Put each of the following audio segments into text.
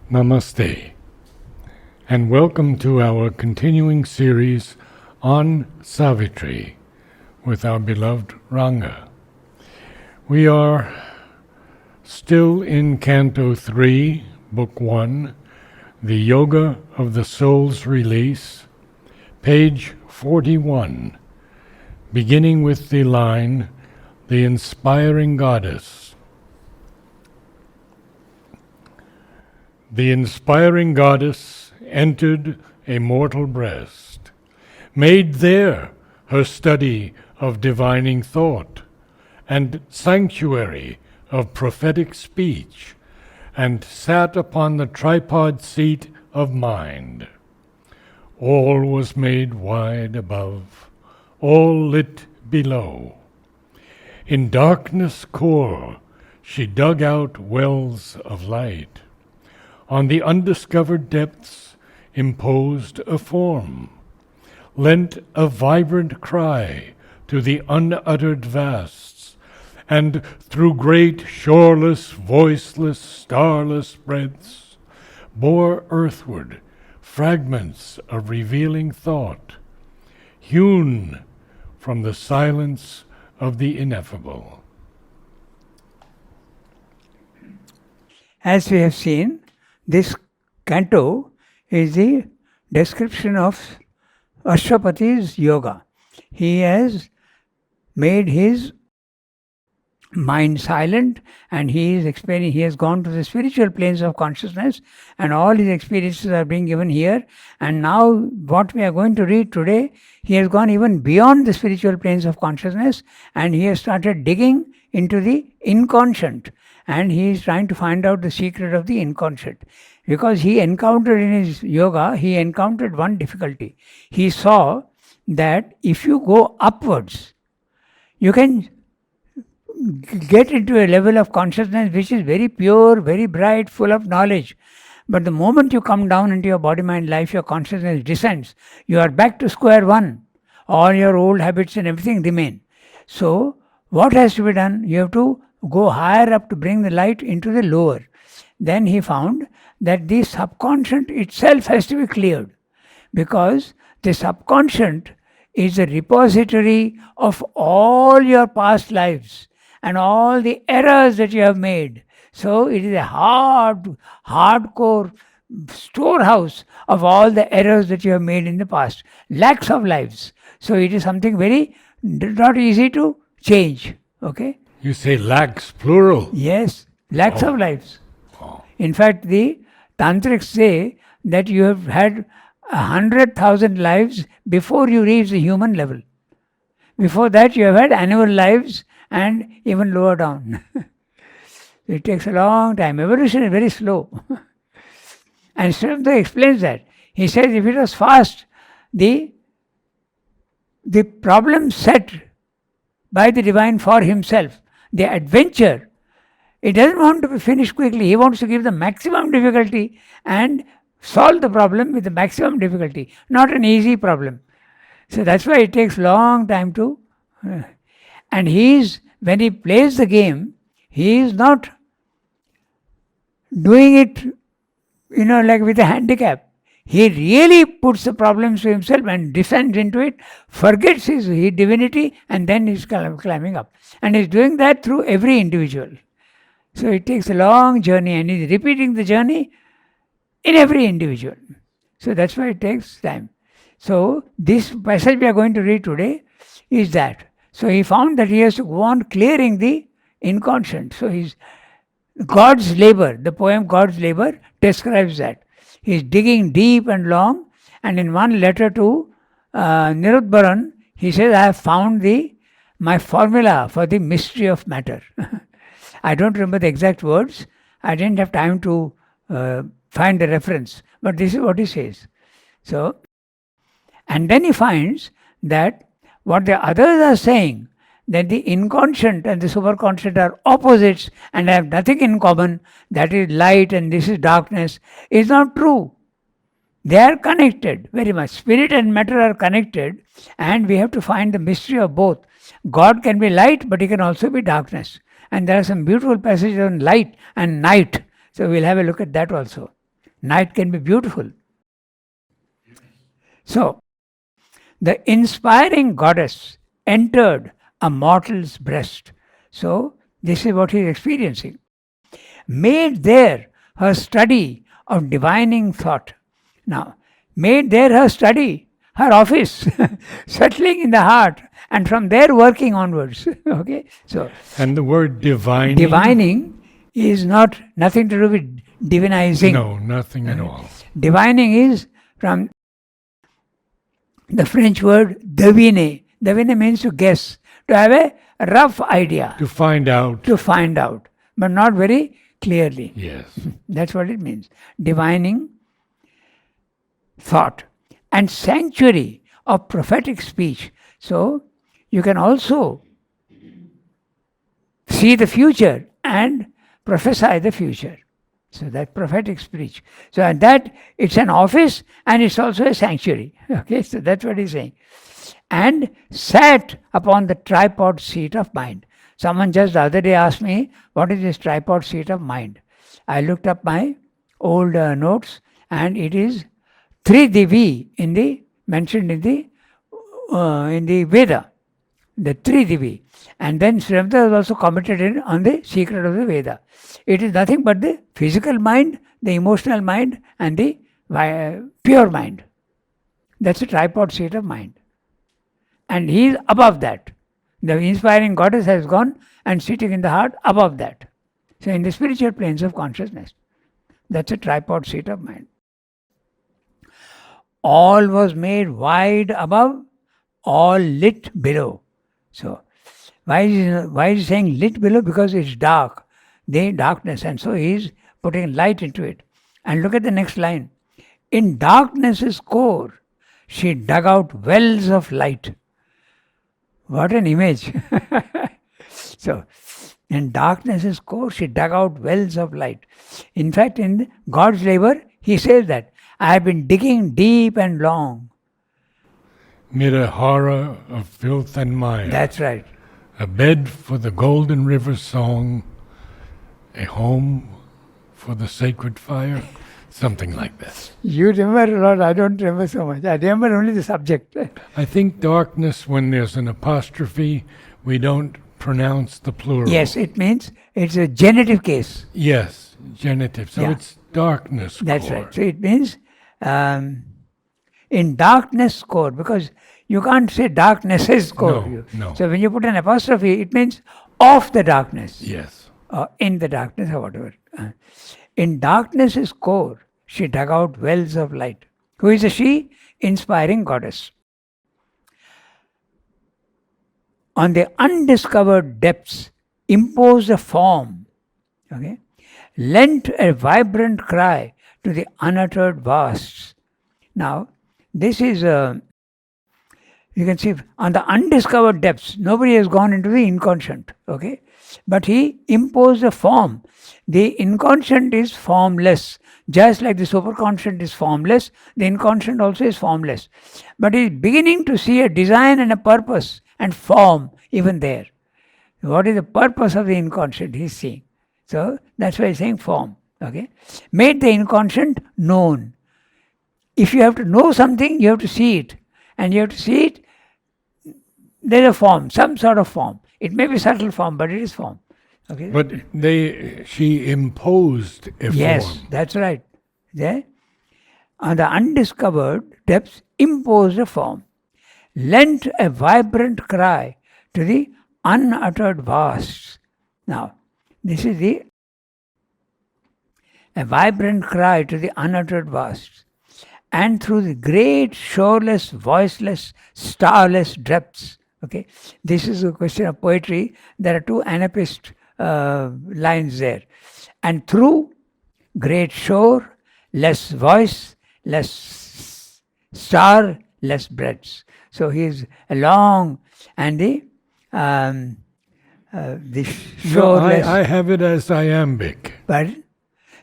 Namaste, and welcome to our continuing series on Savitri with our beloved Ranga. We are still in Canto 3, Book 1, The Yoga of the Soul's Release, page 41, beginning with the line, "The Inspiring Goddess." The inspiring goddess entered a mortal breast, made there her study of divining thought, and sanctuary of prophetic speech, and sat upon the tripod seat of mind. All was made wide above, all lit below. In darkness core she dug out wells of light. On the undiscovered depths imposed a form, lent a vibrant cry to the unuttered vasts, and through great shoreless, voiceless, starless breadths bore earthward fragments of revealing thought, hewn from the silence of the ineffable. As we have seen, this canto is the description of Ashwapati's yoga. He has made his mind silent and he has gone to the spiritual planes of consciousness, and all his experiences are being given here. And now what we are going to read today, he has gone even beyond the spiritual planes of consciousness and he has started digging into the inconscient. And he is trying to find out the secret of the inconscient. Because he encountered in his yoga, he encountered one difficulty. He saw that if you go upwards, you can get into a level of consciousness which is very pure, very bright, full of knowledge. But the moment you come down into your body-mind life, your consciousness descends. You are back to square one. All your old habits and everything remain. So, what has to be done? You have to go higher up to bring the light into the lower. Then he found that the subconscious itself has to be cleared, because the subconscious is a repository of all your past lives and all the errors that you have made. So it is a hardcore storehouse of all the errors that you have made in the past. Lakhs of lives. So it is something very not easy to change. Okay? You say lakhs, plural? Yes, lakhs of lives. Oh. In fact, the tantrics say that you have had 100,000 lives before you reach the human level. Before that, you have had animal lives and even lower down. It takes a long time. Evolution is very slow. And Srimati explains that. He says if it was fast, the problem set by the divine for himself, the adventure, he doesn't want to be finished quickly. He wants to give the maximum difficulty and solve the problem with the maximum difficulty, not an easy problem. So that's why it takes long time to... and when he plays the game, he is not doing it, like with a handicap. He really puts the problems to himself and descends into it, forgets his divinity, and then he's climbing up. And he's doing that through every individual. So it takes a long journey, and he's repeating the journey in every individual. So that's why it takes time. So this passage we are going to read today is that. So he found that he has to go on clearing the inconscient. So God's labor, the poem God's Labor describes that. He is digging deep and long, and in one letter to Nirudbaran, he says, I have found my formula for the mystery of matter. I don't remember the exact words. I didn't have time to find the reference, but this is what he says. So, and then he finds that what the others are saying, that the inconscient and the superconscient are opposites and have nothing in common, that is light and this is darkness, is not true. They are connected very much. Spirit and matter are connected, and we have to find the mystery of both. God can be light, but he can also be darkness. And there are some beautiful passages on light and night. So we'll have a look at that also. Night can be beautiful. So, the inspiring goddess entered a mortal's breast. So, this is what he is experiencing. Made there her study of divining thought. Now, made there her study, her office, settling in the heart, and from there working onwards. Okay, so And the word divining? divining is nothing to do with divinizing. No, nothing at all. Divining is from the French word deviner. Deviner means to guess, to have a rough idea, To find out. but not very clearly. Yes. That's what it means. Divining thought and sanctuary of prophetic speech. So you can also see the future and prophesy the future. So that prophetic speech. So and that it's an office and it's also a sanctuary. Okay, so that's what he's saying. And sat upon the tripod seat of mind. Someone just the other day asked me, what is this tripod seat of mind? I looked up my old notes, and it is Tridivi mentioned in the Veda, the Tridivi. And then Srimata has also commented on the secret of the Veda. It is nothing but the physical mind, the emotional mind, and the pure mind. That's the tripod seat of mind. And he is above that. The inspiring goddess has gone and sitting in the heart above that. So in the spiritual planes of consciousness, that's a tripod seat of mind. All was made wide above, all lit below. So why is he saying lit below? Because it's dark, the darkness, and so he is putting light into it. And look at the next line. In darkness's core, she dug out wells of light. What an image. So, in darkness's core, she dug out wells of light. In fact, in God's labor, he says that, I have been digging deep and long. Mid a horror of filth and mire. That's right. A bed for the golden river song. A home for the sacred fire. Something like that. You remember a lot, I don't remember so much. I remember only the subject. I think darkness, when there's an apostrophe, we don't pronounce the plural. Yes, it means it's a genitive case. Yes, genitive. So Yeah. it's darkness. That's core. right. So it means in darkness core, because you can't say darkness's core. No. So when you put an apostrophe, it means of the darkness. Yes. Or in the darkness or whatever. In darkness's core, she dug out wells of light. Who is a she? Inspiring goddess. On the undiscovered depths, imposed a form, okay, lent a vibrant cry to the unuttered vasts. Now, this is, you can see, on the undiscovered depths, nobody has gone into the inconscient, okay? But he imposed a form. The inconscient is formless. Just like the superconscient is formless, the inconscient also is formless. But he is beginning to see a design and a purpose and form even there. What is the purpose of the inconscient? He is seeing. So that's why he's saying form. Okay? Made the inconscient known. If you have to know something, you have to see it. And you have to see it, there's a form, some sort of form. It may be subtle form, but it is form. Okay? But she imposed a Yes, form. that's right. There, on the undiscovered depths, imposed a form, lent a vibrant cry to the unuttered vasts. Now, this is a vibrant cry to the unuttered vasts. And through the great, shoreless, voiceless, starless depths. Okay, this is a question of poetry. There are two anapist lines there. And through great shore, less voice, less star, less breadths. So he is along, and the shoreless. I have it as iambic. But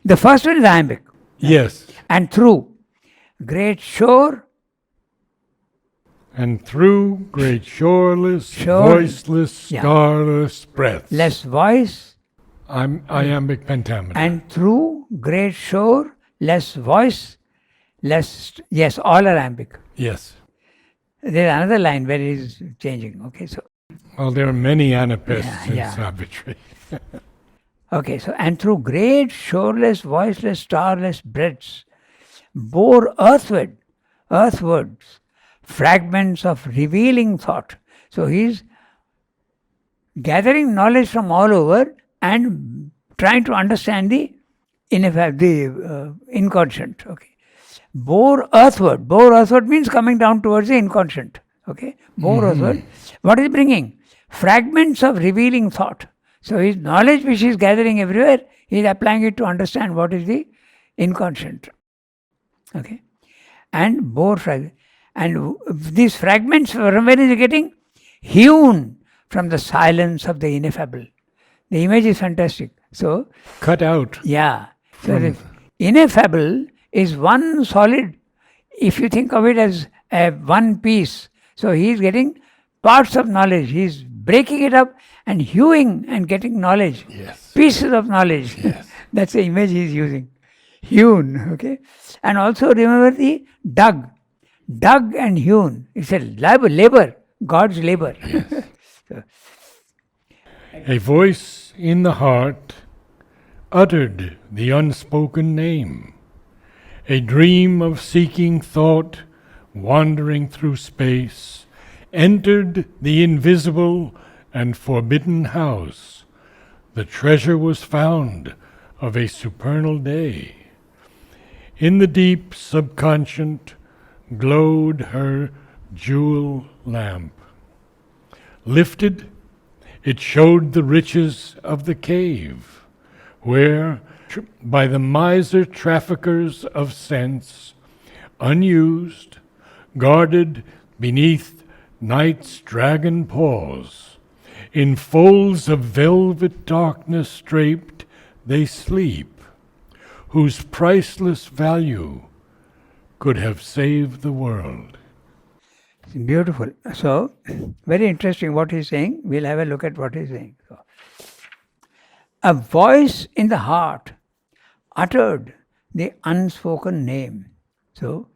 the first one is iambic. Yes. And through great shore, and through great shoreless, voiceless, starless breaths. less voice, I'm iambic pentameter. and through great shore, less voice, yes, all are iambic. Yes. There's another line where it is changing. Okay, so Well, there are many anapaests Yeah, in Savitri. okay, so and through great shoreless, voiceless, starless breadths bore earthwards, fragments of revealing thought. So he's gathering knowledge from all over and trying to understand the inconscient. Okay, bore earthward. Bore earthward means coming down towards the inconscient. Okay, bore earthward. What is bringing? Fragments of revealing thought. So his knowledge which he is gathering everywhere, he is applying it to understand what is the inconscient. Okay, and bore fragments. And these fragments, from where is he getting? Hewn from the silence of the ineffable. The image is fantastic. So, Cut out. yeah. So the ineffable is one solid, if you think of it as one piece. So he is getting parts of knowledge. He is breaking it up and hewing and getting knowledge. Yes. Pieces of knowledge. Yes. That's the image he is using. Hewn. Okay. And also remember the dug. Dug and hewn. It's a labor. God's labor. Yes. A voice in the heart uttered the unspoken name. A dream of seeking thought, wandering through space, entered the invisible and forbidden house. The treasure was found of a supernal day. In the deep subconscient glowed her jewel lamp. Lifted, it showed the riches of the cave, where, by the miser traffickers of sense, unused, guarded beneath night's dragon paws, in folds of velvet darkness draped, they sleep, whose priceless value could have saved the world. Beautiful. So, very interesting what he's saying. We'll have a look at what he's saying. So, a voice in the heart uttered the unspoken name. So,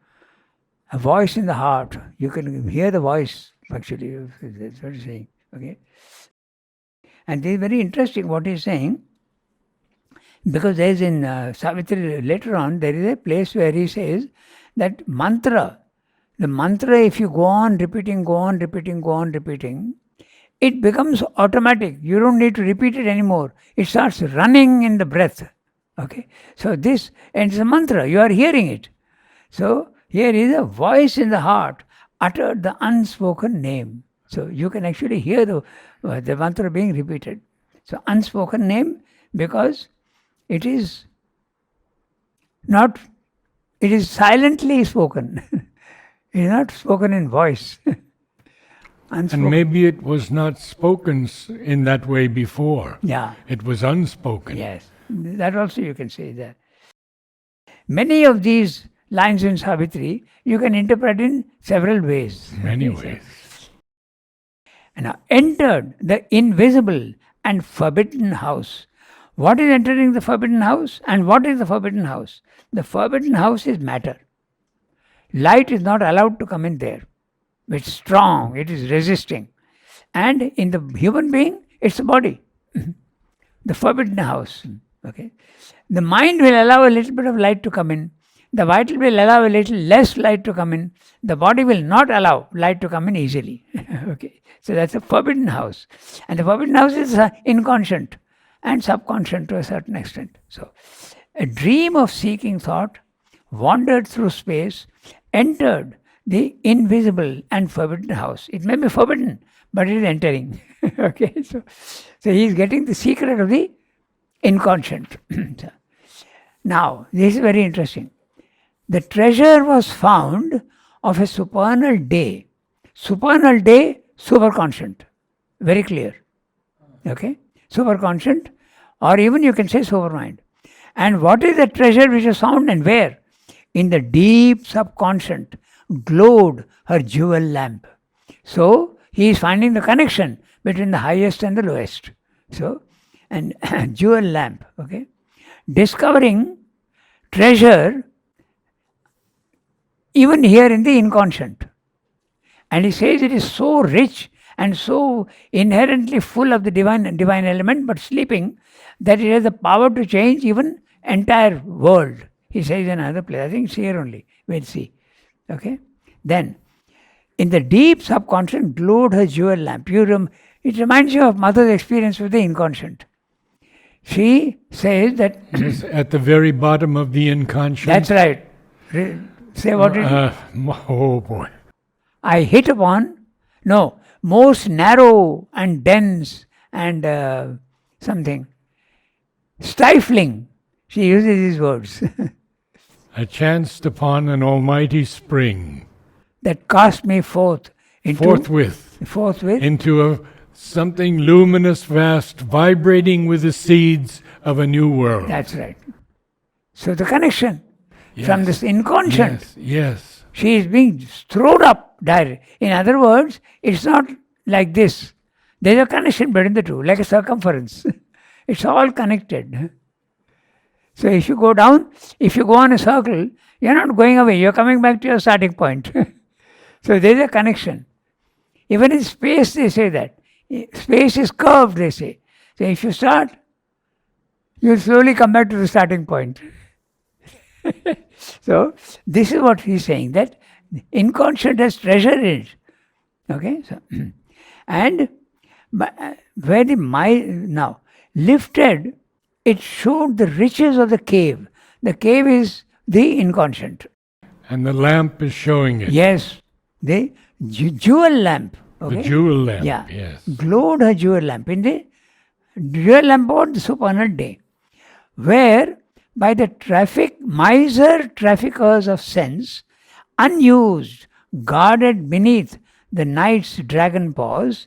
a voice in the heart. You can hear the voice, actually. That's what he's saying. Okay. And this is very interesting what he's saying, because there is in Savitri, later on, there is a place where he says that mantra, the mantra, if you go on repeating, it becomes automatic. You don't need to repeat it anymore. It starts running in the breath. Okay. So this, and it's a mantra, you are hearing it. So here is a voice in the heart, uttered the unspoken name. So you can actually hear the mantra being repeated. So unspoken name, because it is not, it is silently spoken. It is not spoken in voice. And maybe it was not spoken in that way before. Yeah. It was unspoken. Yes. That also you can say that. Many of these lines in Savitri you can interpret in several ways. Many ways. And now entered the invisible and forbidden house. What is entering the forbidden house? And what is the forbidden house? The forbidden house is matter. Light is not allowed to come in there. It's strong, it is resisting. And in the human being, it's the body. The forbidden house. Okay. The mind will allow a little bit of light to come in. The vital will allow a little less light to come in. The body will not allow light to come in easily. Okay. So that's a forbidden house. And the forbidden house is inconscient and subconscient to a certain extent. So a dream of seeking thought wandered through space, entered the invisible and forbidden house. It may be forbidden, but it is entering. Okay, so he is getting the secret of the inconscient. Now, this is very interesting. The treasure was found of a supernal day. Supernal day, superconscient. Very clear. Okay, superconscient, or even you can say supermind. And what is the treasure which was found and where? In the deep subconscient glowed her jewel lamp. So he is finding the connection between the highest and the lowest. So, and jewel lamp, okay. Discovering treasure even here in the inconscient. And he says it is so rich and so inherently full of the divine element, but sleeping, that it has the power to change even entire world. He says in another place. I think it's here only. We'll see. Okay? Then, in the deep subconscious glowed her jewel lamp. It reminds you of Mother's experience with the inconscient. She says that... Yes, at the very bottom of the inconscient. That's right. Say what it is. Oh boy. I hit upon, most narrow and dense and something. Stifling. She uses these words. I chanced upon an almighty spring. That cast me forth Forthwith. Into something luminous, vast, vibrating with the seeds of a new world. That's right. So the connection from this inconscient. Yes. She is being thrown up there. In other words, it's not like this. There's a connection between the two, like a circumference. It's all connected. So if you go down, if you go on a circle, you're not going away, you're coming back to your starting point. So there's a connection. Even in space they say that. Space is curved, they say. So if you start, you'll slowly come back to the starting point. So this is what he's saying, that inconscient has treasure in it. Okay? So, and where now, lifted, it showed the riches of the cave. The cave is the inconscient. And the lamp is showing it. Yes. The jewel lamp. Okay? The jewel lamp, yeah. Yes. Glowed her jewel lamp in the jewel lamp on the supernal day, where by the miser traffickers of sense, unused, guarded beneath the night's dragon paws,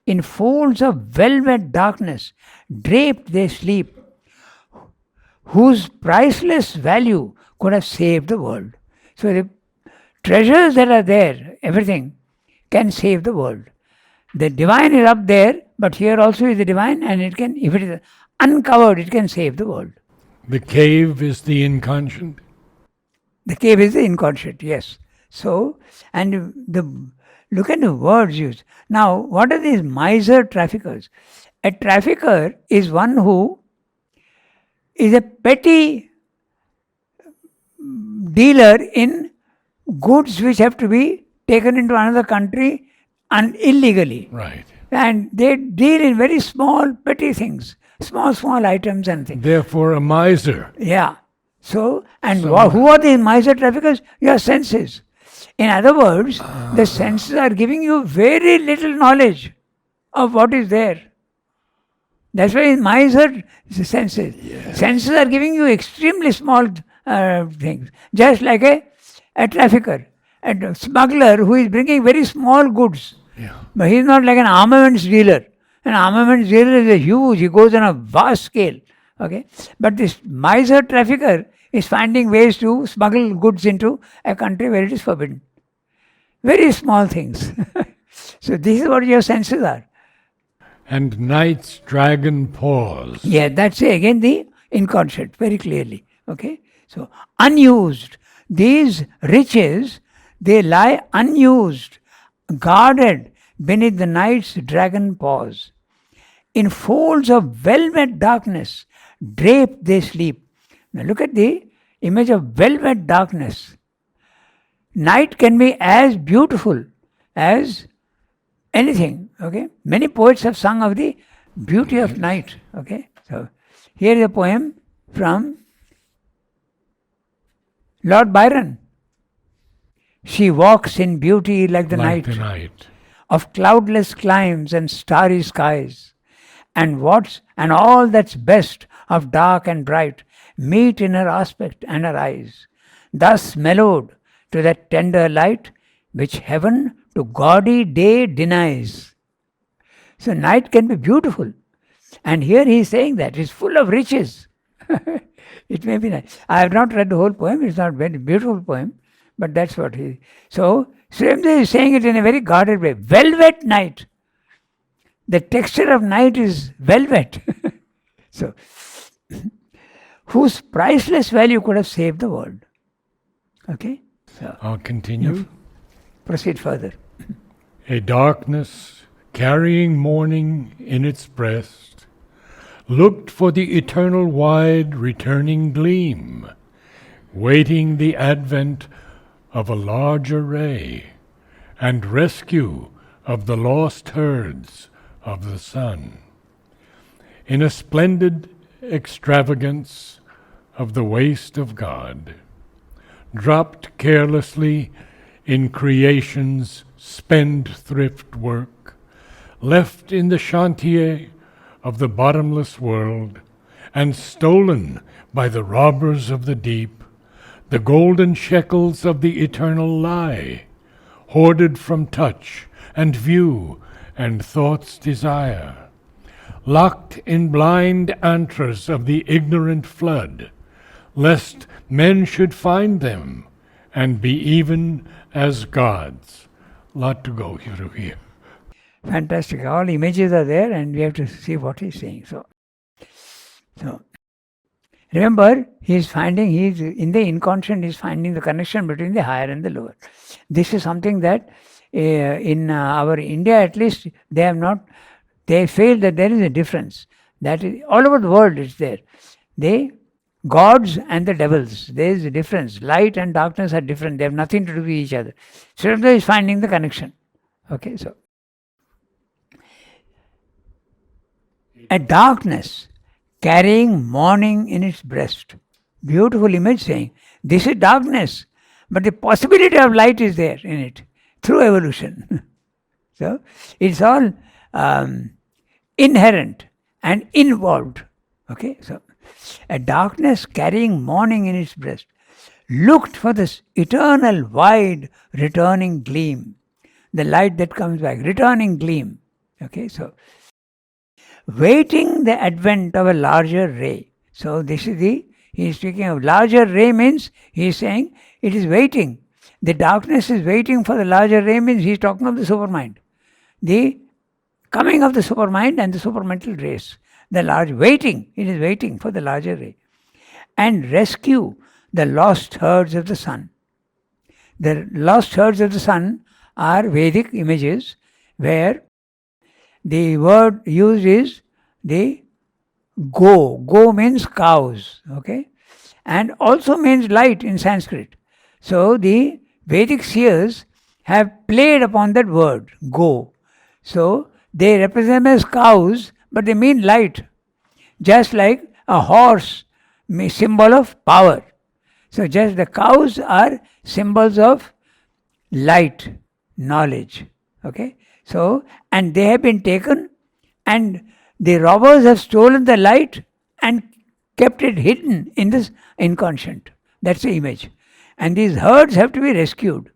in folds of velvet darkness, draped they sleep, whose priceless value could have saved the world. So the treasures that are there, everything, can save the world. The divine is up there, but here also is the divine, and it can, if it is uncovered, it can save the world. The cave is the inconscient? The cave is the inconscient, yes. So, and look at the words used. Now, what are these miser traffickers? A trafficker is one who is a petty dealer in goods which have to be taken into another country illegally. Right. And they deal in very small, petty things, small items and things. Therefore, a miser. Yeah. So, who are the miser traffickers? Your senses. In other words, the senses are giving you very little knowledge of what is there. That's why miser senses. Yes. Senses are giving you extremely small things. Just like a trafficker, a smuggler who is bringing very small goods. Yeah. But he is not like an armaments dealer. An armaments dealer is huge, he goes on a vast scale. Okay? But this miser trafficker is finding ways to smuggle goods into a country where it is forbidden. Very small things. So this is what your senses are. And night's dragon paws. Yeah, that's again the inconscient, very clearly. Okay? So unused. These riches, they lie unused, guarded beneath the night's dragon paws. In folds of velvet darkness, draped they sleep. Now look at the image of velvet darkness. Night can be as beautiful as anything. Okay? Many poets have sung of the beauty of night. Okay? So here is a poem from Lord Byron. She walks in beauty like the night of cloudless climes and starry skies, and all that's best of dark and bright meet in her aspect and her eyes, thus mellowed to that tender light which heaven to gaudy day denies. So night can be beautiful, and here he is saying that it's full of riches. It may be nice. I have not read the whole poem. It's not a very beautiful poem, but that's what he... So, Srimdev is saying it in a very guarded way. Velvet night. The texture of night is velvet. So, whose priceless value could have saved the world. Okay? So, I'll continue. proceed further. A darkness carrying morning in its breast looked for the eternal wide returning gleam, waiting the advent of a larger ray and rescue of the lost herds of the sun. In a splendid extravagance of the waste of God, dropped carelessly in creation's spendthrift work, left in the chantier of the bottomless world, and stolen by the robbers of the deep, the golden shekels of the eternal lie, hoarded from touch and view and thought's desire, locked in blind antres of the ignorant flood, lest men should find them and be even as gods. Lot to go through here. Fantastic. All images are there and we have to see what he's saying. So remember, he's in the inconscient, he's finding the connection between the higher and the lower. This is something that in our India at least, they feel that there is a difference. That is, all over the world it's there. The gods and the devils, there is a difference. Light and darkness are different. They have nothing to do with each other. Sridhar is finding the connection. Okay, so a darkness carrying morning in its breast. Beautiful image saying, this is darkness, but the possibility of light is there in it through evolution. So it's all inherent and involved. Okay, so a darkness carrying morning in its breast looked for this eternal wide returning gleam, the light that comes back, returning gleam. Okay, so waiting the advent of a larger ray. So this is he is speaking of larger ray, means he is saying it is waiting. The darkness is waiting for the larger ray, means he is talking of the supermind. The coming of the supermind and the supermental race. The large waiting, it is waiting for the larger ray. And rescue the lost herds of the sun. The lost herds of the sun are Vedic images where the word used is the go. Go means cows, okay? And also means light in Sanskrit. So the Vedic seers have played upon that word, go. So they represent as cows, but they mean light. Just like a horse, symbol of power. So just the cows are symbols of light, knowledge. Okay? So, and they have been taken and the robbers have stolen the light and kept it hidden in this inconscient. That's the image. And these herds have to be rescued.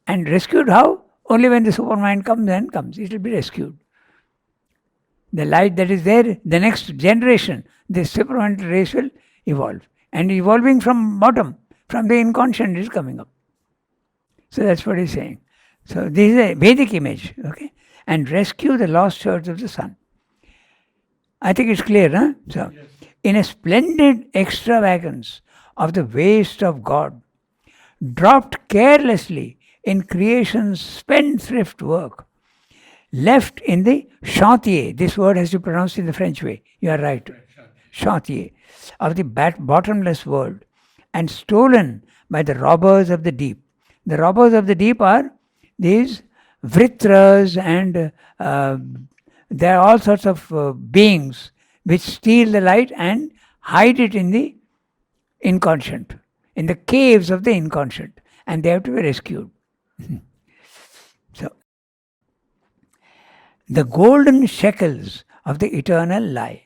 And rescued how? Only when the supermind comes, it will be rescued. The light that is there, the next generation, the supermental race will evolve. And evolving from bottom, from the inconscient is coming up. So that's what he's saying. So this is a Vedic image, okay? And rescue the lost herds of the sun. I think it's clear, huh? So, in a splendid extravagance of the waste of God, dropped carelessly in creation's spendthrift work, left in the chantier, this word has to be pronounced in the French way, you are right, chantier, of the bottomless world, and stolen by the robbers of the deep. The robbers of the deep are these Vritras and there are all sorts of beings which steal the light and hide it in the inconscient, in the caves of the inconscient, and they have to be rescued. So, the golden shekels of the eternal lie.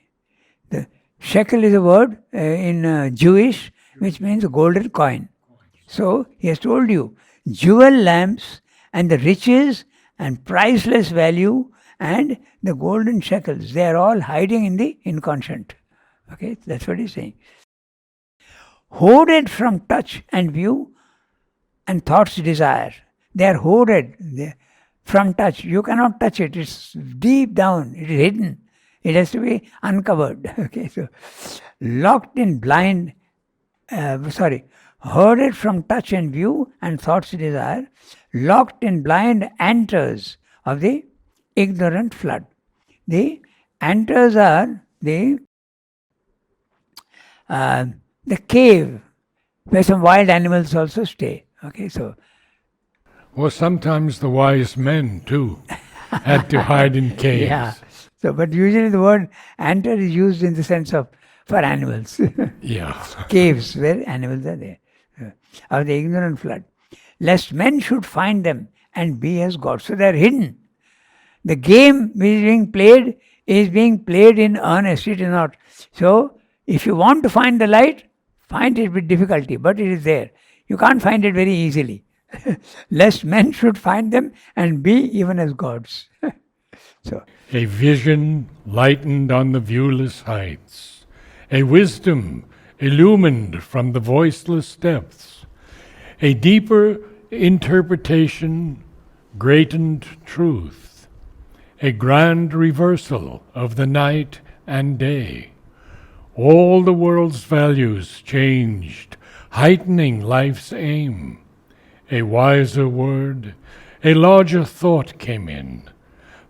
The shekel is a word in Jewish which means a golden coin. So, he has told you, jewel lamps and the riches and priceless value and the golden shekels, they are all hiding in the inconscient. Okay, that's what he's saying. Hoarded from touch and view and thought's desire. They are hoarded from touch. You cannot touch it. It's deep down. It is hidden. It has to be uncovered. Okay, so locked in blind, herded from touch and view and thought's desire, locked in blind antres of the ignorant flood. The antres are the cave where some wild animals also stay. Okay, so Or sometimes the wise men, too, had to hide in caves. yeah. So, but usually the word antre is used in the sense of for animals. Yeah. Caves where animals are there. Of the ignorant flood. Lest men should find them and be as gods. So they are hidden. The game is being played in earnest. It is not. So, if you want to find the light, find it with difficulty, but it is there. You can't find it very easily. Lest men should find them and be even as gods. So, A vision lightened on the viewless heights, a wisdom illumined from the voiceless depths, a deeper interpretation, greatened truth, a grand reversal of the night and day. All the world's values changed, heightening life's aim. A wiser word, a larger thought came in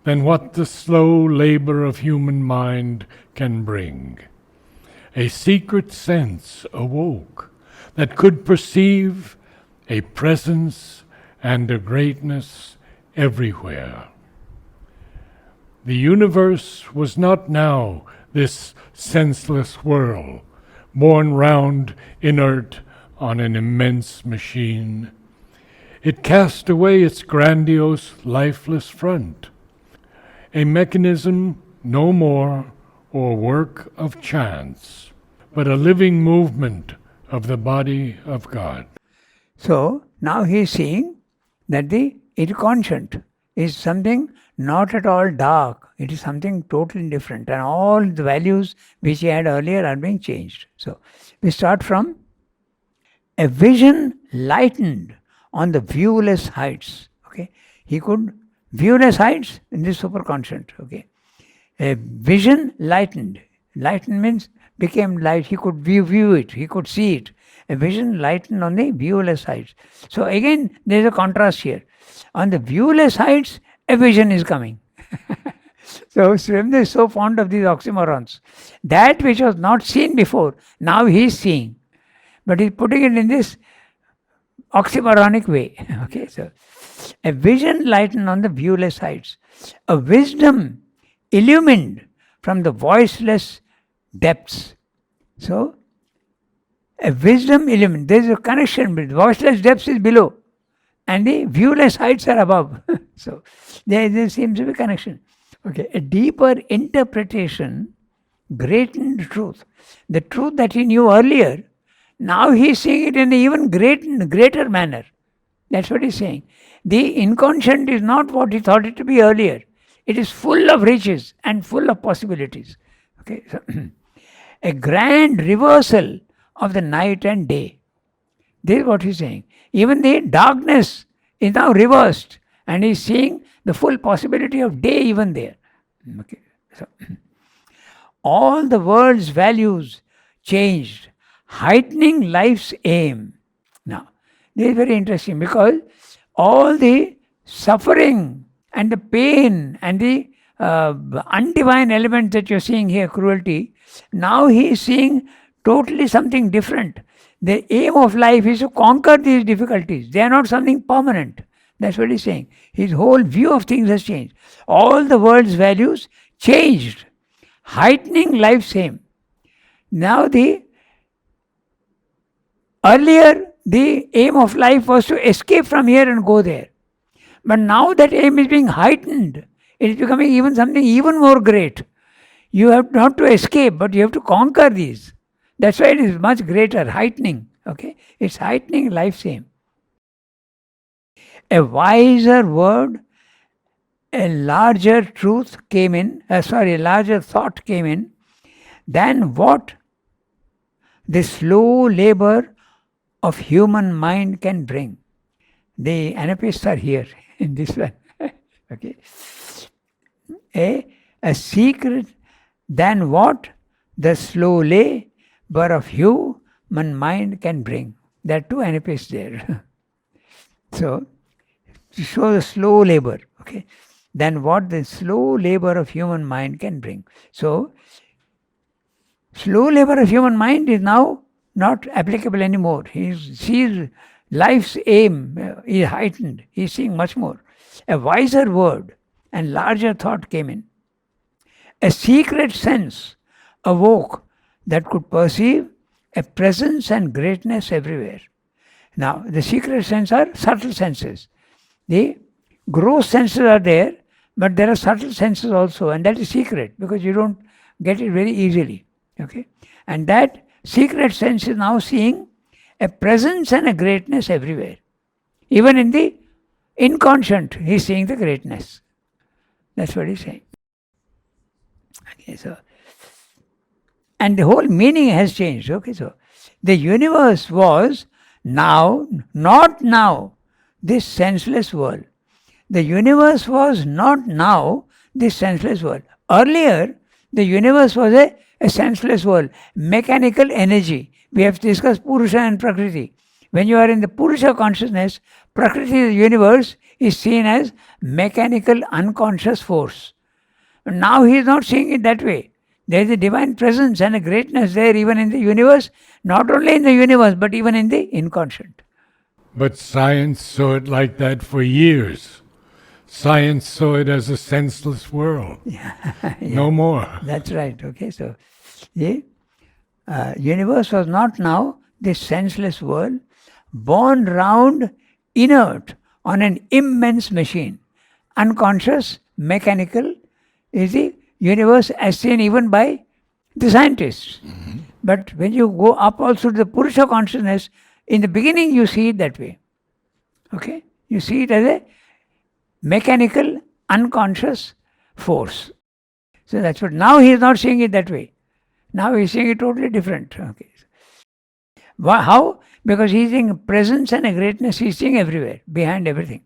than what the slow labor of human mind can bring. A secret sense awoke that could perceive a presence and a greatness everywhere. The universe was not now this senseless whirl, borne round inert on an immense machine. It cast away its grandiose, lifeless front, a mechanism no more or work of chance, but a living movement of the body of God. so now he is seeing that the inconscient is something not at all dark. It is something totally different. And all the values which he had earlier are being changed. So we start from a vision lightened on the viewless heights. Okay, he could viewless heights in the superconscient. Okay, a vision lightened. Lightened means became light. He could view it. He could see it. A vision lightened on the viewless heights. So again, there is a contrast here. On the viewless heights, a vision is coming. So Srimdev is so fond of these oxymorons. That which was not seen before, now he is seeing. But he's putting it in this oxymoronic way. Okay, so a vision lightened on the viewless heights, a wisdom illumined from the voiceless depths. So, a wisdom illumined. There is a connection between voiceless depths is below, and the viewless heights are above. So, there seems to be a connection. Okay, a deeper interpretation, greatened truth. The truth that he knew earlier, now he is seeing it in an even greater manner. That's what he's saying. The inconscient is not what he thought it to be earlier. It is full of riches and full of possibilities. Okay, so a grand reversal of the night and day. This is what he's saying. Even the darkness is now reversed, and he's seeing the full possibility of day even there. Okay, so all the world's values changed, heightening life's aim. Now, this is very interesting because all the suffering and the pain and the undivine element that you're seeing here, cruelty, now he is seeing totally something different. The aim of life is to conquer these difficulties. They are not something permanent. That's what he's saying. His whole view of things has changed. All the world's values changed, heightening life's aim. Now earlier the aim of life was to escape from here and go there. But now that aim is being heightened. It is becoming even something even more great. You have not to escape, but you have to conquer these. That's why it is much greater, heightening. Okay, it's heightening life's aim. A wiser word, a larger truth came in, a larger thought came in than what the slow labor of human mind can bring. The anapaests are here in this one. Okay. A secret than what the slow labor of human mind can bring. There are two anapasts there. So, to show the slow labor, okay, than what the slow labor of human mind can bring. So, slow labor of human mind is now not applicable anymore. He sees life's aim is heightened. He is seeing much more. A wiser word and larger thought came in. A secret sense awoke that could perceive a presence and greatness everywhere. Now, the secret sense are subtle senses. The gross senses are there, but there are subtle senses also, and that is secret because you don't get it very easily. Okay, and that secret sense is now seeing a presence and a greatness everywhere. Even in the inconscient, he is seeing the greatness. That's what he's saying. Okay, so and the whole meaning has changed. Okay, so the universe was now, not now, this senseless world. The universe was not now this senseless world. Earlier, the universe was a senseless world, mechanical energy. We have discussed Purusha and Prakriti. When you are in the Purusha consciousness, Prakriti, the universe, is seen as mechanical unconscious force. Now he is not seeing it that way. There is a divine presence and a greatness there even in the universe, not only in the universe but even in the inconscient. But science saw it like that for years. Science saw it as a senseless world. Yeah. No more. That's right. Okay, so the universe was not now this senseless world, borne round inert on an immense machine. Unconscious, mechanical is the universe as seen even by the scientists. Mm-hmm. But when you go up also to the Purusha consciousness, in the beginning you see it that way. Okay? You see it as a mechanical, unconscious force. So that's what, now he is not seeing it that way. Now he is seeing it totally different. Okay. How? Because he is seeing a presence and a greatness, he is seeing everywhere, behind everything.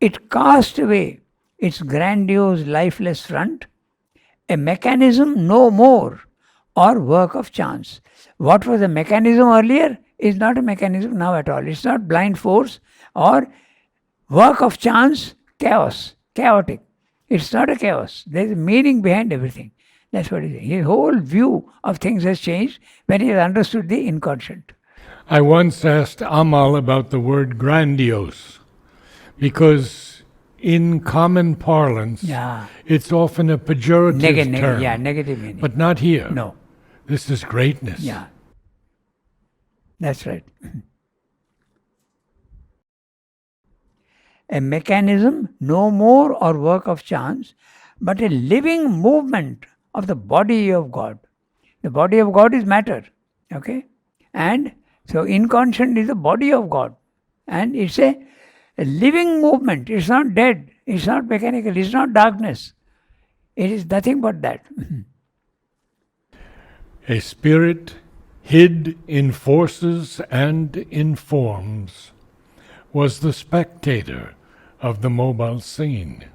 It cast away its grandiose, lifeless front, a mechanism no more, or work of chance. What was a mechanism earlier is not a mechanism now at all. It's not blind force or work of chance, chaos, chaotic. It's not a chaos. There's a meaning behind everything. That's what he's saying. His whole view of things has changed when he has understood the inconscient. I once asked Amal about the word grandiose, because in common parlance, it's often a pejorative term. Negative meaning. But not here. No. This is greatness. Yeah. That's right. A mechanism no more or work of chance, but a living movement of the body of God. The body of God is matter. Okay? And so inconscient is the body of God. And it's a living movement. It's not dead. It's not mechanical. It's not darkness. It is nothing but that. A spirit hid in forces and in forms was the spectator of the mobile scene.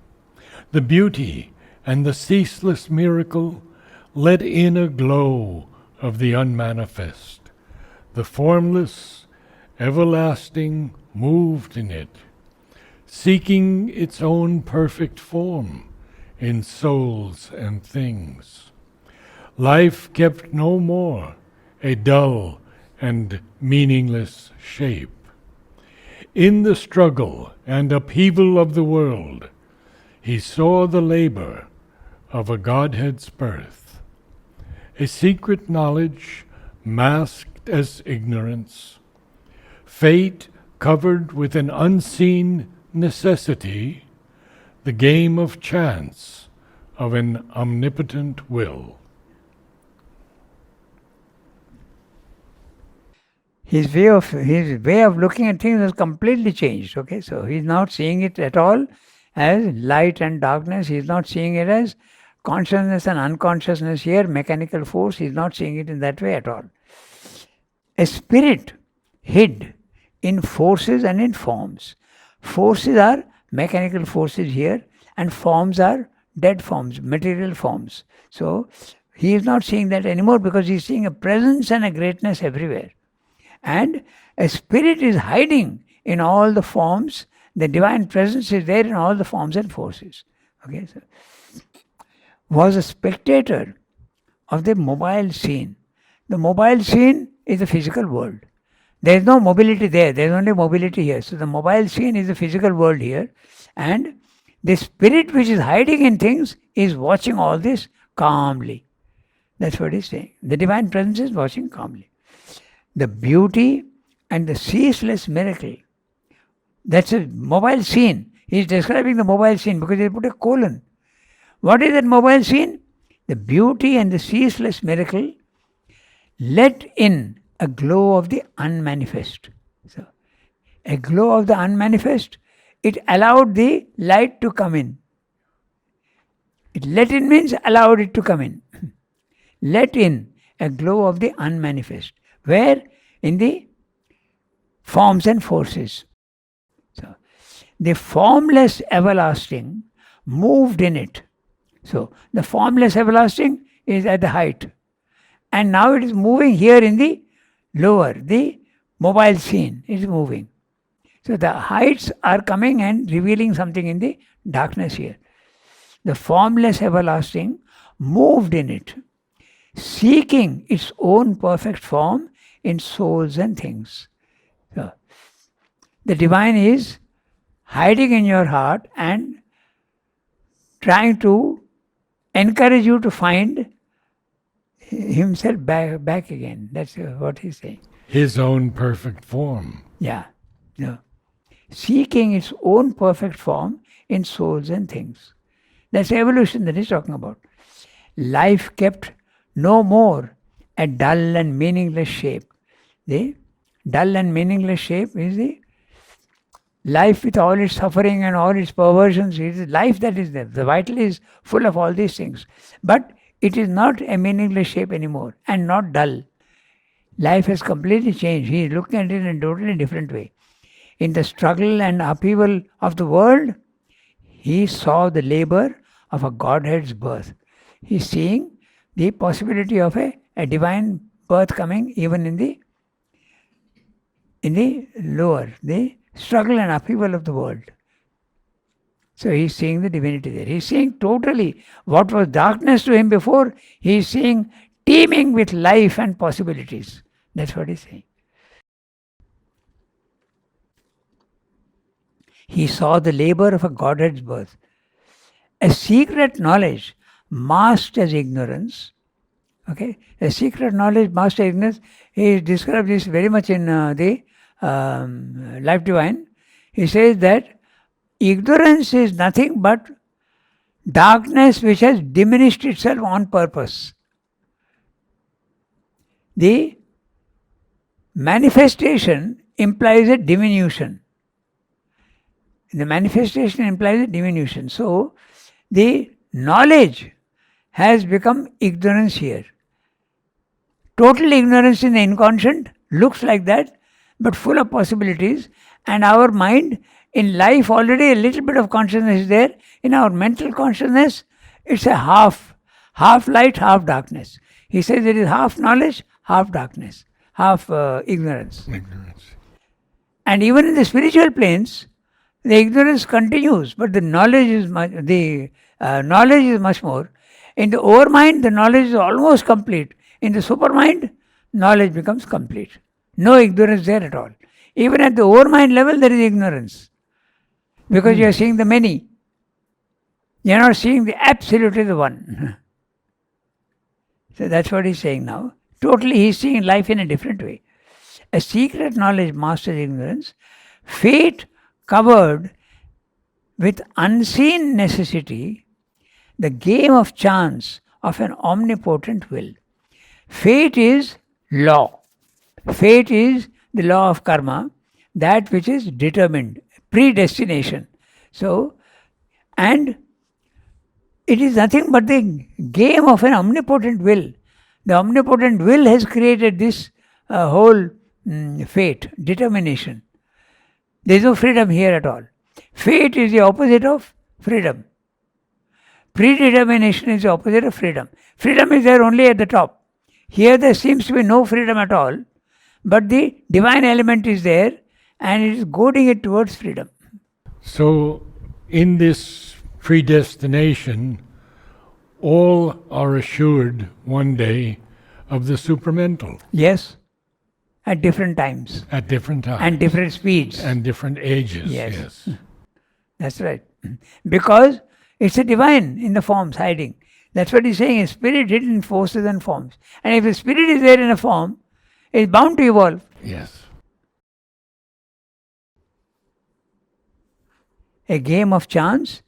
The beauty and the ceaseless miracle let in a glow of the unmanifest. The formless, everlasting moved in it, seeking its own perfect form in souls and things. Life kept no more a dull and meaningless shape. In the struggle and upheaval of the world, he saw the labor of a Godhead's birth, a secret knowledge masked as ignorance, fate covered with an unseen necessity, the game of chance of an omnipotent will. His way of looking at things has completely changed. Okay, so he's not seeing it at all as light and darkness. He's not seeing it as consciousness and unconsciousness here, mechanical force. He's not seeing it in that way at all. A spirit hid in forces and in forms. Forces are mechanical forces here, and forms are dead forms, material forms. So he is not seeing that anymore because he is seeing a presence and a greatness everywhere. And a spirit is hiding in all the forms. The divine presence is there in all the forms and forces. Okay, so was a spectator of the mobile scene. The mobile scene is the physical world. There is no mobility there. There is only mobility here. So the mobile scene is the physical world here. And the spirit which is hiding in things is watching all this calmly. That's what he's saying. The divine presence is watching calmly. The beauty and the ceaseless miracle. That's a mobile scene. He's describing the mobile scene because he put a colon. What is that mobile scene? The beauty and the ceaseless miracle let in a glow of the unmanifest. So, a glow of the unmanifest, it allowed the light to come in. It let in means allowed it to come in. Let in a glow of the unmanifest. Where? In the forms and forces. So, the formless everlasting moved in it. So, the formless everlasting is at the height. And now it is moving here in the lower, the mobile scene is moving. So the heights are coming and revealing something in the darkness here. The formless everlasting moved in it, seeking its own perfect form in souls and things. So, the divine is hiding in your heart and trying to encourage you to find himself back again. That's what he's saying. His own perfect form. Yeah. No. Seeking its own perfect form in souls and things. That's evolution that he's talking about. Life kept no more a dull and meaningless shape. The dull and meaningless shape is the life with all its suffering and all its perversions. It is life that is there. The vital is full of all these things. But it is not a meaningless shape anymore and not dull. Life has completely changed. He is looking at it in a totally different way. In the struggle and upheaval of the world, he saw the labor of a Godhead's birth. He is seeing the possibility of a divine birth coming even in the lower, the struggle and upheaval of the world. So he is seeing the divinity there. He is seeing totally what was darkness to him before, he is seeing teeming with life and possibilities. That's what he is saying. He saw the labor of a Godhead's birth. A secret knowledge masked as ignorance. Okay, a secret knowledge masked as ignorance. He describes this very much in the Life Divine. He says that ignorance is nothing but darkness which has diminished itself on purpose. The manifestation implies a diminution. The manifestation implies a diminution. So, the knowledge has become ignorance here. Total ignorance in the inconscient looks like that, but full of possibilities. And our mind, in life already a little bit of consciousness is there. In our mental consciousness, it's a half light, half darkness. He says it is half knowledge, half darkness, half ignorance. And even in the spiritual planes, the ignorance continues, but the knowledge is much more. In the overmind, the knowledge is almost complete. In the supermind, knowledge becomes complete. No ignorance there at all. Even at the overmind level, there is ignorance. Because you are seeing the many. You are not seeing the absolutely the one. So that's what he's saying now. Totally, he's seeing life in a different way. A secret knowledge masters ignorance. Fate covered with unseen necessity the game of chance of an omnipotent will. Fate is law. Fate is the law of karma, that which is determined, predestination. So, and it is nothing but the game of an omnipotent will. The omnipotent will has created this whole fate, determination. There is no freedom here at all. Fate is the opposite of freedom. Predetermination is the opposite of freedom. Freedom is there only at the top. Here there seems to be no freedom at all, but the divine element is there and it is goading it towards freedom. So, in this predestination, all are assured one day of the supramental. Yes, at different times. At different times. And different speeds. And different ages. Yes. That's right. Because it's a divine in the forms hiding. That's what he's saying, a spirit hidden in forces and forms. And if the spirit is there in a form, it's bound to evolve. Yes. A game of chance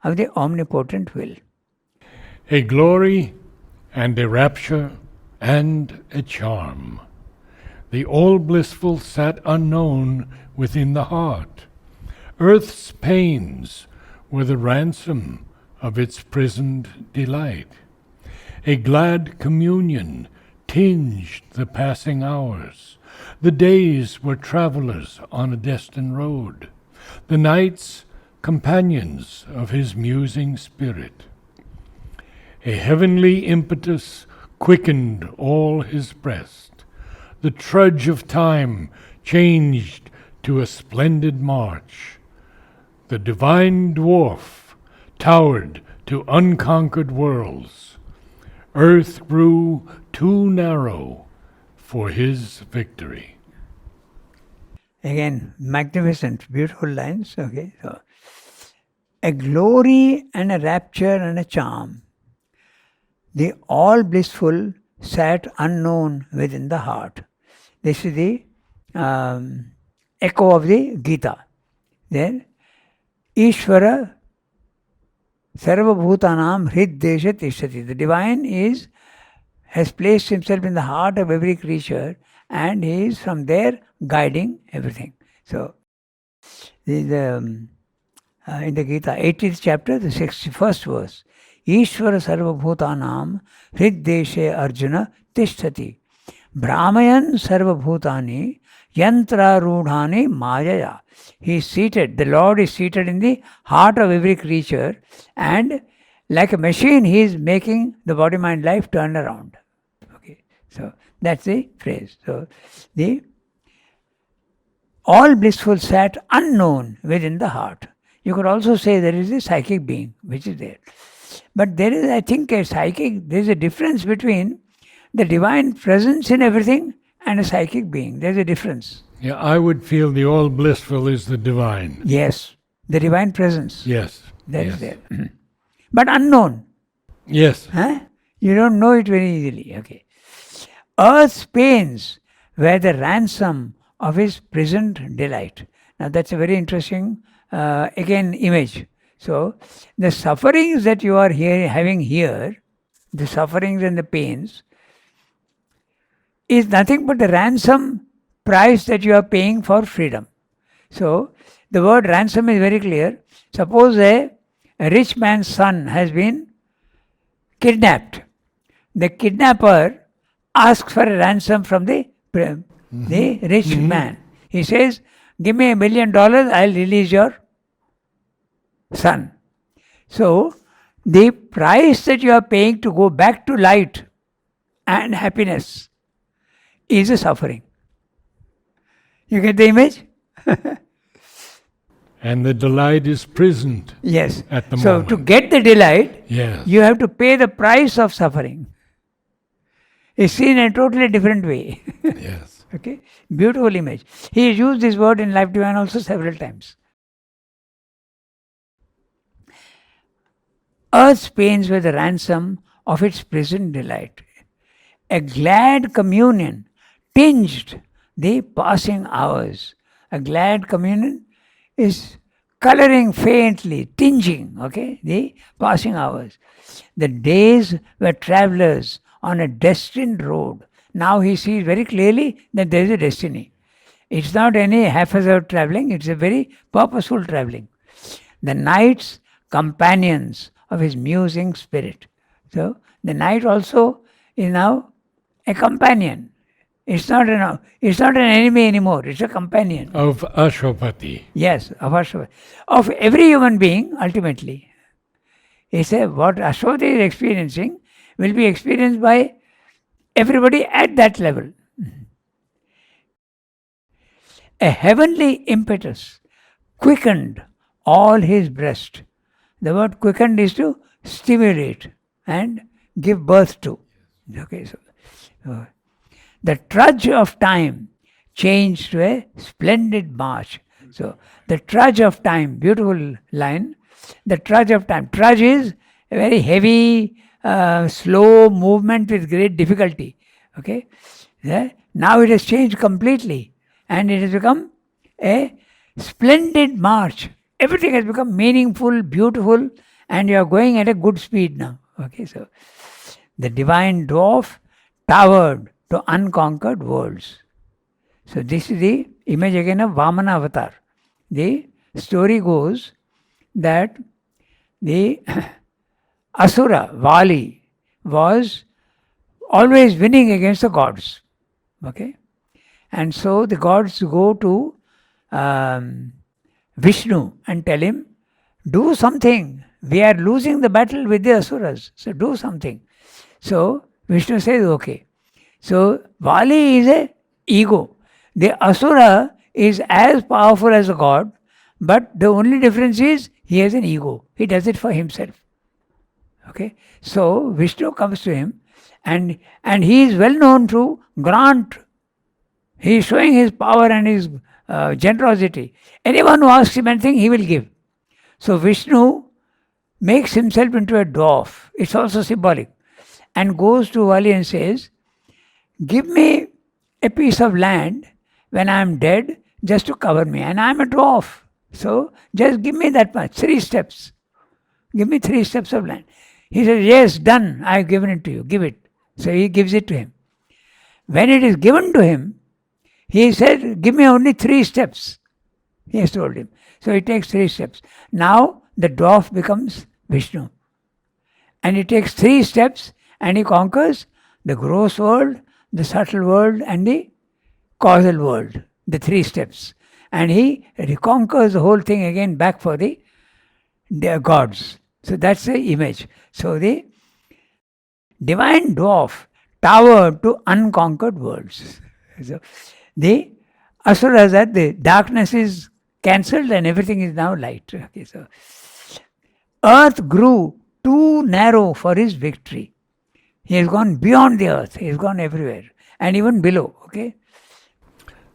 of the omnipotent will. A glory and a rapture and a charm. The all-blissful sat unknown within the heart. Earth's pains were the ransom of its prisoned delight. A glad communion tinged the passing hours. The days were travelers on a destined road. The nights companions of his musing spirit. A heavenly impetus quickened all his breast. The trudge of time changed to a splendid march. The divine dwarf towered to unconquered worlds. Earth grew too narrow for his victory. Again, magnificent, beautiful lines. Okay, so a glory and a rapture and a charm. The all blissful sat unknown within the heart. This is the echo of the Gita. Then, Ishvara Sarva Bhutanam Hriddesha Tishtati. The divine has placed himself in the heart of every creature and he is from there guiding everything. So, this is in the Gita, 18th chapter, the 61st verse. Ishvara Sarva Bhutanam Hriddeshe Arjuna Tishtati. Brahmayan Sarva Bhutani Yantra Rudhani Mayaya. He is seated, the Lord is seated in the heart of every creature and like a machine he is making the body, mind, life turn around. Okay, so that's the phrase. So the all blissful sat unknown within the heart. You could also say there is a psychic being which is there. But there is, I think, there is a difference between the divine presence in everything and a psychic being. There's a difference. Yeah, I would feel the all blissful is the divine. Yes, the divine presence. Yes. That is there. But unknown. Yes. Huh? You don't know it very easily. Okay. Earth's pains were the ransom of his prisoned delight. Now that's a very interesting, again, image. So, the sufferings that you are having here, the sufferings and the pains, is nothing but the ransom price that you are paying for freedom. So, the word ransom is very clear. Suppose a rich man's son has been kidnapped. The kidnapper asks for a ransom from the rich man. He says, give me $1 million, I'll release your son. So, the price that you are paying to go back to light and happiness is a suffering. You get the image? And the delight is prisoned. Yes. At the so moment. to get the delight, yes, you have to pay the price of suffering. It's seen in a totally different way. Yes. Okay? Beautiful image. He has used this word in Life Divine also several times. Earth's pains were the ransom of its present delight. A glad communion tinged the passing hours. A glad communion is coloring faintly, tinging, okay, the passing hours. The days were travelers on a destined road. Now he sees very clearly that there is a destiny. It's not any haphazard traveling, it's a very purposeful traveling. The nights, companions of his musing spirit. So, the night also is now a companion. It's not an enemy anymore, it's a companion. Of Ashwapati. Yes, of Ashwapati. Of every human being, ultimately. He said what Ashwati is experiencing will be experienced by everybody at that level. A heavenly impetus quickened all his breast. The word quickened is to stimulate and give birth to. Okay, so the trudge of time changed to a splendid march. So the trudge of time, beautiful line. The trudge of time. Trudge is a very heavy, slow movement with great difficulty. Okay, now it has changed completely, and it has become a splendid march. Everything has become meaningful, beautiful, and you are going at a good speed now. Okay, so the divine dwarf towered to unconquered worlds. So this is the image again of Vamana avatar. The story goes that the Asura, Vali, was always winning against the gods. Okay? And so the gods go to Vishnu and tell him, do something. We are losing the battle with the Asuras. So do something. So Vishnu says, okay. So Vali is a ego. The Asura is as powerful as a god, but the only difference is he has an ego. He does it for himself. Okay. So Vishnu comes to him and he is well known to grant. He is showing his power and his generosity. Anyone who asks him anything, he will give. So Vishnu makes himself into a dwarf. It's also symbolic. And goes to Vali and says, give me a piece of land when I am dead just to cover me. And I am a dwarf. So just give me that much, 3 steps. Give me 3 steps of land. He says, yes, done. I have given it to you. Give it. So he gives it to him. When it is given to him, he said, give me only 3 steps. He has told him. So he takes 3 steps. Now the dwarf becomes Vishnu. And he takes 3 steps and he conquers the gross world, the subtle world and the causal world. The 3 steps. And he reconquers the whole thing again back for the gods. So that's the image. So the divine dwarf towered to unconquered worlds. So the asuras, that the darkness is cancelled and everything is now light. Okay, so earth grew too narrow for his victory. He has gone beyond the earth. He has gone everywhere and even below. Okay.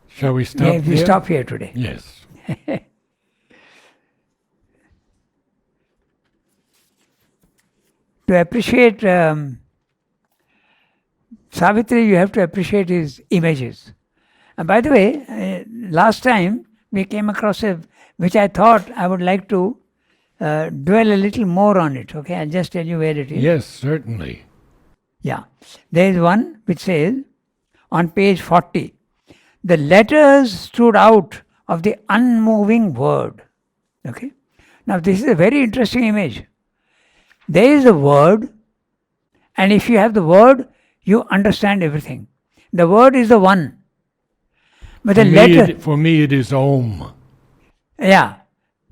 Shall we stop here? We stop here today. Yes. To appreciate Savitri, you have to appreciate his images. And by the way, last time we came across which I thought I would like to dwell a little more on it. Okay, I'll just tell you where it is. Yes, certainly. Yeah. There is one which says on page 40, the letters stood out of the unmoving word. Okay. Now this is a very interesting image. There is a word, and if you have the word, you understand everything. The word is the one. But the letter... For me it is Om. Yeah.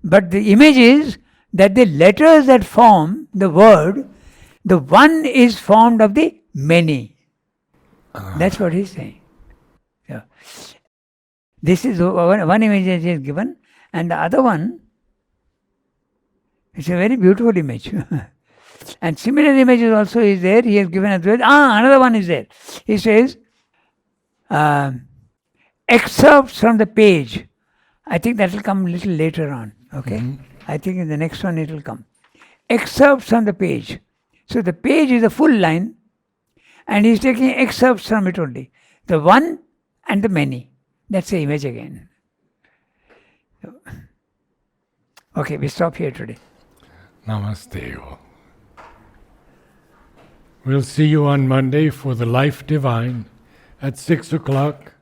But the image is that the letters that form the word, the one is formed of the many. That's what he's saying. So, this is one image that he has given, and the other one, it's a very beautiful image. And similar images also is there. He has given as well. Another one is there. He says, excerpts from the page. I think that will come a little later on. Okay. Mm-hmm. I think in the next one it will come. Excerpts from the page. So the page is a full line, and he's taking excerpts from it only. The one and the many. That's the image again. Okay, we stop here today. Namaste. We'll see you on Monday for the Life Divine at 6 o'clock